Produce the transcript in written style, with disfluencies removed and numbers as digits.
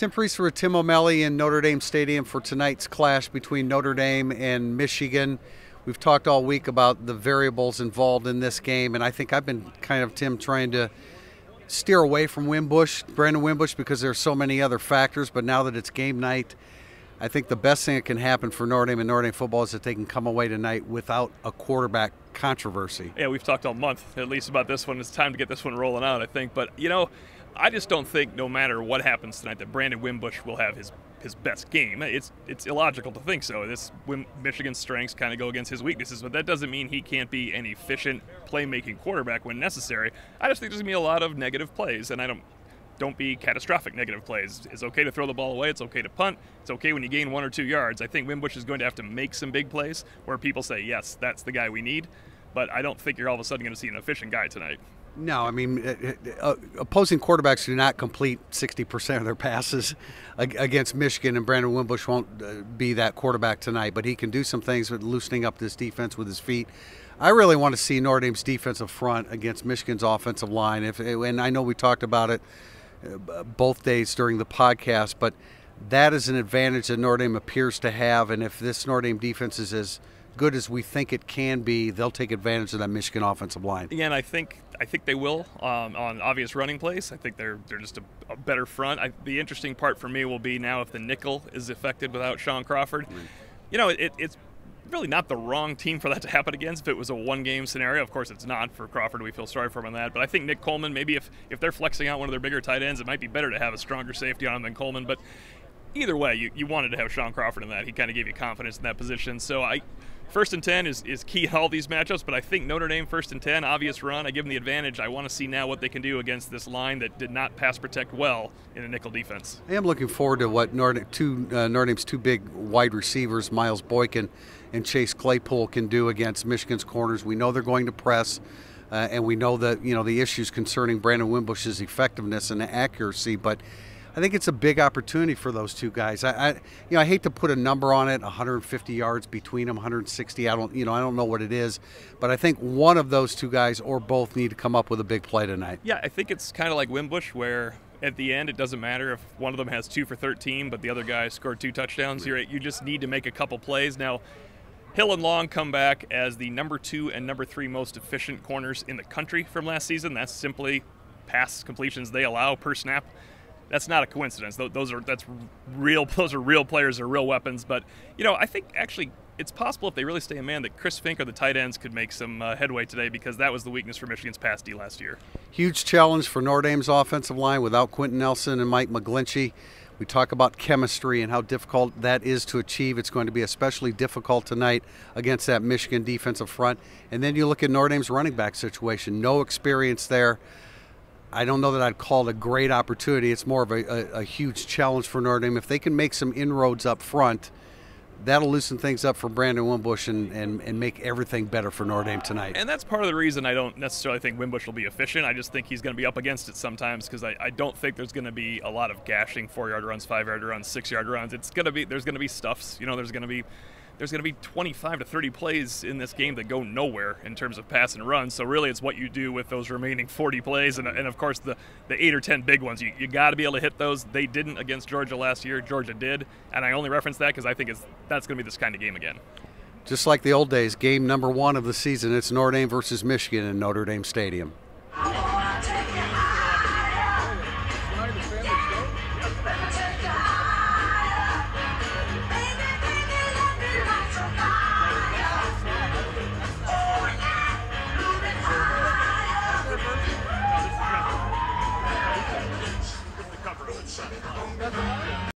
Tim Priest with Tim O'Malley in Notre Dame Stadium for tonight's clash between Notre Dame and Michigan. We've talked all week about the variables involved in this game, and I think I've been kind of, Tim, trying to steer away from Brandon Wimbush, because there's so many other factors. But now that it's game night, I think the best thing that can happen for Notre Dame and Notre Dame football is that they can come away tonight without a quarterback controversy. Yeah, we've talked all month, at least, about this one. It's time to get this one rolling out, I think. But, I just don't think, no matter what happens tonight, that Brandon Wimbush will have his best game. It's illogical to think so. Michigan's strengths kind of go against his weaknesses, but that doesn't mean he can't be an efficient playmaking quarterback when necessary. I just think there's going to be a lot of negative plays, and don't be catastrophic negative plays. It's okay to throw the ball away. It's okay to punt. It's okay when you gain 1 or 2 yards. I think Wimbush is going to have to make some big plays where people say, yes, that's the guy we need. But I don't think you're all of a sudden going to see an efficient guy tonight. No, I mean, opposing quarterbacks do not complete 60% of their passes against Michigan, and Brandon Wimbush won't be that quarterback tonight, but he can do some things with loosening up this defense with his feet. I really want to see Notre Dame's defensive front against Michigan's offensive line. And I know we talked about it both days during the podcast, but that is an advantage that Notre Dame appears to have, and if this Notre Dame defense is as good as we think it can be, they'll take advantage of that Michigan offensive line. Yeah, and I think they will on obvious running plays. I think they're just a better front. The interesting part for me will be now if the nickel is affected without Sean Crawford. It's really not the wrong team for that to happen against if it was a one-game scenario. Of course, it's not for Crawford. We feel sorry for him on that. But I think Nick Coleman, maybe if they're flexing out one of their bigger tight ends, it might be better to have a stronger safety on him than Coleman. But either way, you wanted to have Sean Crawford in that. He kind of gave you confidence in that position. So First and 10 is key in all these matchups, but I think Notre Dame first and 10, obvious run. I give them the advantage. I want to see now what they can do against this line that did not pass protect well in a nickel defense. I am looking forward to what Notre Dame's two big wide receivers, Miles Boykin and Chase Claypool, can do against Michigan's corners. We know they're going to press, and we know that the issues concerning Brandon Wimbush's effectiveness and accuracy, but I think it's a big opportunity for those two guys. I hate to put a number on it, 150 yards between them, 160. I don't know what it is, but I think one of those two guys or both need to come up with a big play tonight. Yeah, I think it's kind of like Wimbush, where at the end it doesn't matter if one of them has 2 for 13, but the other guy scored 2 touchdowns. You just need to make a couple plays. Now, Hill and Long come back as the number 2 and number 3 most efficient corners in the country from last season. That's simply pass completions they allow per snap. That's not a coincidence. Those are real players, are real weapons. But I think actually it's possible, if they really stay in man, that Chris Fink or the tight ends could make some headway today, because that was the weakness for Michigan's pass D last year. Huge challenge for Notre Dame's offensive line without Quentin Nelson and Mike McGlinchey. We talk about chemistry and how difficult that is to achieve. It's going to be especially difficult tonight against that Michigan defensive front. And then you look at Notre Dame's running back situation. No experience there. I don't know that I'd call it a great opportunity. It's more of a huge challenge for Notre Dame. If they can make some inroads up front, that'll loosen things up for Brandon Wimbush and make everything better for Notre Dame tonight. And that's part of the reason I don't necessarily think Wimbush will be efficient. I just think he's going to be up against it sometimes, because I don't think there's going to be a lot of gashing 4-yard runs, 5-yard runs, 6-yard runs. There's going to be stuffs. There's going to be 25 to 30 plays in this game that go nowhere in terms of pass and run. So really it's what you do with those remaining 40 plays. And of course, the 8 or 10 big ones, you got to be able to hit those. They didn't against Georgia last year. Georgia did. And I only reference that because I think that's going to be this kind of game again. Just like the old days, game number 1 of the season, it's Notre Dame versus Michigan in Notre Dame Stadium. That's